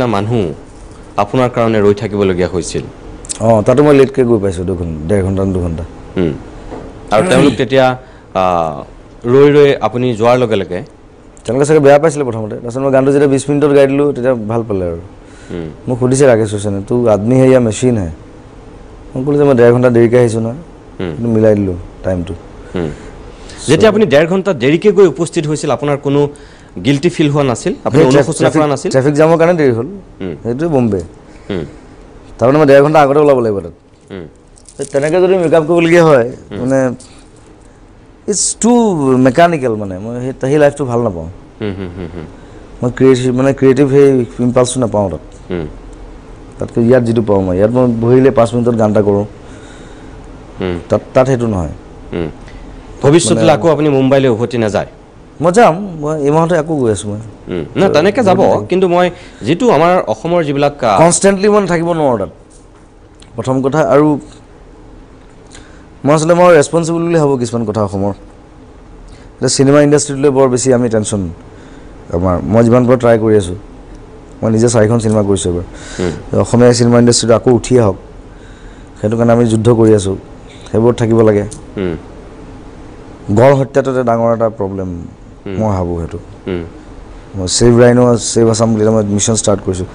না মানুহ আপোনাৰ কাৰণে ৰৈ থাকিবলগীয়া হৈছিল তাতো মই লেটকে গৈ পাইছোঁ 1.5 ঘণ্টা 2 ঘণ্টা আৰু তেওঁলোক তেতিয়া ৰৈ আপুনি যোৱাৰ লগে লগে তেওঁলোকে চাগে বেয়া পাইছিলে প্ৰথমতে তাৰপিছত মই গানটো যেতিয়া 20 মিনিটত গাই দিলোঁ তেতিয়া ভাল পালে আৰু মোক সুধিছে ৰাকেশ হুছেইনে তোৰ আদমি হে ইয়া মেচিন হে মই ক'লো যে মই 1.5 ঘণ্টা দেৰিকৈ আহিছোঁ নহয় কিন্তু মিলাই দিলোঁ টাইমটো যেতিয়া আপুনি 1.5 ঘণ্টা দেৰিকৈ গৈ উপস্থিত হৈছিল আপোনাৰ কোনো গিল্টি ফিল হোৱা নাছিল আপুনি অনুশোচনা কৰা নাছিল ট্ৰাফিক জামৰ কাৰণে দেৰি হ'ল সেইটোৱে বম্বে তাৰমানে মই 1.5 ঘণ্টা আগতে ওলাব লাগিব তাত তেনেকৈ যদি মেকআপ কৰিবলগীয়া হয় মানে ইটছ টু মেকানিকেল মানে মই সেই লাইফটো ভাল নাপাওঁ মই ক্ৰিয়েটিভ সেই ইম্পালছটো নাপাওঁ তাতকৈ ইয়াত যিটো পাওঁ মই ইয়াত মই বহিলে 5 মিনিটত গান এটা কৰোঁ তাত সেইটো নহয় ভৱিষ্যতলৈ আকৌ আপুনি মুম্বাইলৈ উভতি নাযায় মই যাম মই এই মাহতে আকৌ গৈ আছোঁ মই না তেনেকৈ যাব কিন্তু মই যিটো আমাৰ অসমৰ যিবিলাক কনষ্টেণ্টলি মই থাকিব নোৱাৰোঁ তাত প্ৰথম কথা আৰু মই আচলতে মই ৰেছপনচিবল বুলি ভাবোঁ কিছুমান কথা অসমৰ এতিয়া চিনেমা ইণ্ডাষ্ট্ৰীটোলৈ বৰ বেছি আমি টেনশ্যন আমাৰ মই যিমান পাৰোঁ ট্ৰাই কৰি আছোঁ মই নিজে 4খন চিনেমা কৰিছোঁ এবাৰ অসমীয়া চিনেমা ইণ্ডাষ্ট্ৰীটো আকৌ উঠি আহক সেইটো কাৰণে আমি যুদ্ধ কৰি আছোঁ সেইবোৰত থাকিব লাগে গড় হত্যাটো এটা ডাঙৰ এটা প্ৰব্লেম মই ভাবোঁ সেইটো মই ছেভ ৰাইনো ছেভ আছাম বুলি মই মিছন ষ্টাৰ্ট কৰিছোঁ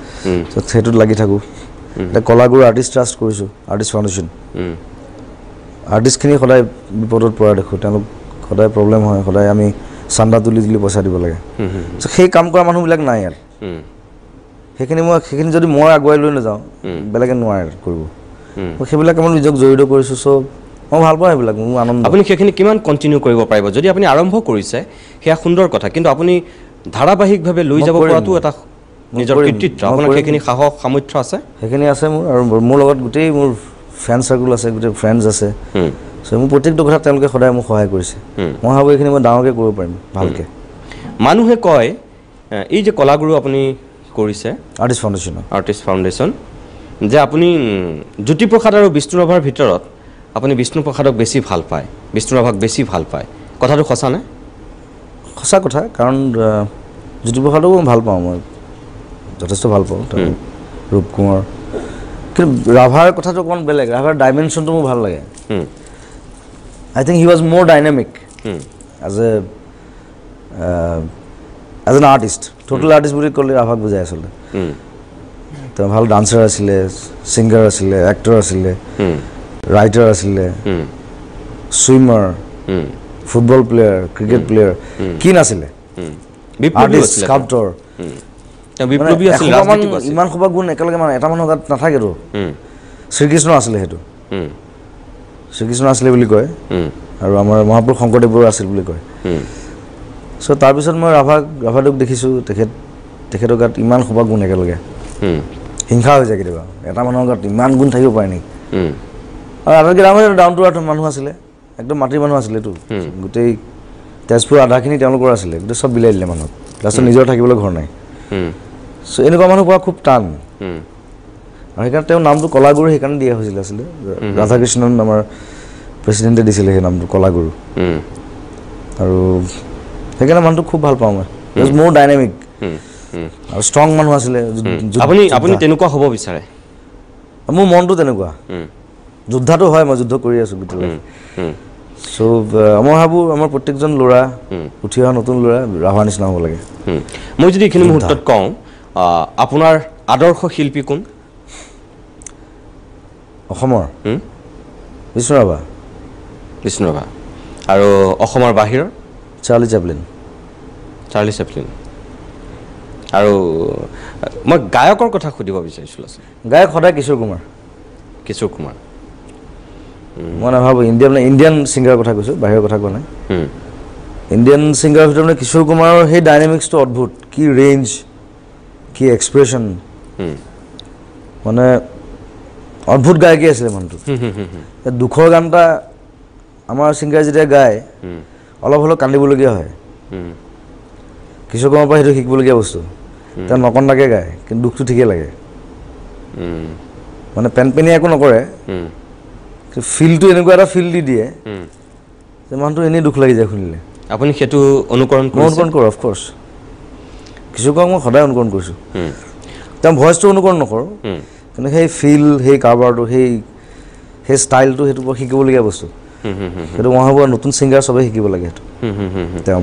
সেইটোত লাগি থাকোঁ এতিয়া কলাগুৰু আৰ্টিষ্ট ট্ৰাষ্ট কৰিছোঁ আৰ্টিষ্ট ফাউণ্ডেশ্যন আৰ্টিষ্টখিনি সদায় বিপদত পৰা দেখোঁ তেওঁলোক সদায় প্ৰব্লেম হয় সদায় আমি চান্দা তুলি পইচা দিব লাগে সেই কাম কৰা মানুহবিলাক নাই ইয়াত সেইখিনি যদি মই আগুৱাই লৈ নাযাওঁ বেলেগে নোৱাৰে কৰিব মই সেইবিলাক মই নিজক জড়িত কৰিছোঁ চব মই ভাল পাওঁ সেইবিলাক মোৰ আনন্দ আপুনি সেইখিনি কিমান কণ্টিনিউ কৰিব পাৰিব যদি আপুনি আৰম্ভ কৰিছে সেয়া সুন্দৰ কথা কিন্তু আপুনি ধাৰাবাহিকভাৱে লৈ যাব পৰাটো এটা নিজৰ কৃতিত্ব আপোনাৰ সেইখিনি সাহস সামৰ্থ্য আছে সেইখিনি আছে মোৰ আৰু মোৰ লগত গোটেই মোৰ ফ্ৰেণ্ড চাৰ্কুল আছে গোটেই ফ্ৰেণ্ডছ আছে চ' মোৰ প্ৰত্যেকটো কথা তেওঁলোকে সদায় মোক সহায় কৰিছে মই ভাবোঁ এইখিনি মই ডাঙৰকৈ কৰিব পাৰিম ভালকৈ মানুহে কয় এই যে কলাগুৰু আপুনি কৰিছে আৰ্টিষ্ট ফাউণ্ডেশ্যন যে আপুনি জ্যোতিপ্ৰসাদ আৰু বিষ্ণুৰাভাৰ ভিতৰত আপুনি বিষ্ণুপ্ৰসাদক বেছি ভাল পায় বিষ্ণুৰাভাক বেছি ভাল পায় কথাটো সঁচানে সঁচা কথা কাৰণ জ্যোতিপ্ৰসাদকো মই ভাল পাওঁ মই যথেষ্ট ভাল পাওঁ ৰূপ কোঁৱৰ কিন্তু ৰাভাৰ কথাটো অকণমান বেলেগ ৰাভাৰ ডাইমেনশ্যনটো মোৰ ভাল লাগে আই থিংক হি ৱাজ মোৰ dynamic as an artist total artist বুলি ক'লে ৰাভাক বুজাই আচলতে তেওঁ ভাল ডান্সাৰ আছিলে ছিংগাৰ আছিলে এক্টৰ আছিলে ৰাইটাৰ আছিলে swimmer football player cricket player কি নাছিলে আৰ্টিষ্ট স্কাল্পটৰ ইমান সোপা গুণ একেলগে মানে এটা মানুহৰ গাত নাথাকেতো শ্ৰীকৃষ্ণ আছিলে সেইটো শ্ৰীকৃষ্ণ আছিলে বুলি কয় আৰু আমাৰ মহাপুৰুষ শংকৰদেৱৰো আছিল বুলি কয় চ' তাৰপিছত মই ৰাভাটোক দেখিছোঁ তেখেতৰ গাত ইমান সোপা গুণ একেলগে হিংসা হৈ যায় কেতিয়াবা এটা মানুহৰ গাত ইমান গুণ থাকিব পাৰে নেকি আৰু আটাইতকৈ ডাঙৰ ডাউন টু আৰ্থ মানুহ আছিলে একদম মাটিৰ মানুহ আছিলেতো গোটেই তেজপুৰ আধাখিনি তেওঁলোকৰ আছিলে গোটেই চব বিলাই দিলে মানুহক লাষ্টত নিজৰ থাকিবলৈ ঘৰ নাই চ' এনেকুৱা মানুহ পোৱা খুব টান আৰু সেইকাৰণে তেওঁৰ নামটো কলাগুৰু সেইকাৰণে দিয়া হৈছিলে আছিলে ৰাধাকৃষ্ণন আমাৰ প্ৰেচিডেণ্টে দিছিলে সেই নামটো কলাগুৰু আৰু সেইকাৰণে মানুহটো খুব ভাল পাওঁ মই মোৰ ডাইনামিক আৰু ষ্ট্ৰং মানুহ আছিলে আপুনি তেনেকুৱা হ'ব বিচাৰে মোৰ মনটো তেনেকুৱা যোদ্ধাটো হয় মই যুদ্ধ কৰি আছোঁ গোটেই চ' মই ভাবোঁ আমাৰ প্ৰত্যেকজন ল'ৰা উঠি অহা নতুন ল'ৰা ৰাভাৰ নিচিনা হ'ব লাগে মই যদি এইখিনি মুহূৰ্তত কওঁ আপোনাৰ আদৰ্শ শিল্পী কোন অসমৰ বিষ্ণুৰাভা আৰু অসমৰ বাহিৰৰ চাৰ্লি চেপলিন আৰু মই গায়কৰ কথা সুধিব বিচাৰিছিলোঁ গায়ক সদায় কিশোৰ কুমাৰ মই নাভাবোঁ ইণ্ডিয়ান ছিংগাৰৰ কথা কৈছোঁ বাহিৰৰ কথা কোৱা নাই ইণ্ডিয়ান ছিংগাৰৰ ভিতৰত মানে কিশোৰ কুমাৰৰ সেই ডাইনামিক্সটো অদ্ভুত কি ৰেঞ্জ কি এক্সপ্ৰেশ্যন মানে অদ্ভুত গায়কী আছিলে মানুহটো দুখৰ গান এটা আমাৰ ছিংগাৰে যেতিয়া গায় অলপ হ'লেও কান্দিবলগীয়া হয় কিশোৰ কুমাৰৰ পৰা সেইটো শিকিবলগীয়া বস্তু তেওঁ নকন্দাকৈ গায় কিন্তু দুখটো ঠিকেই লাগে মানে পেনপেনি একো নকৰে ফিলটো এনেকুৱা এটা ফিল দি দিয়ে যে মানুহটো এনেই দুখ লাগি যায় শুনিলে আপুনি সেইটো অনুকৰণ কৰোঁ অফক'ৰ্ছ কিছু কাম মই সদায় অনুকৰণ কৰিছোঁ তেওঁ ভইচটো অনুকৰণ নকৰোঁ কিন্তু সেই ফিল সেই কাৰবাৰটো সেই ষ্টাইলটো সেইটো শিকিবলগীয়া বস্তু সেইটো মই ভাবোঁ নতুন ছিংগাৰ চবেই শিকিব লাগে সেইটো তেওঁ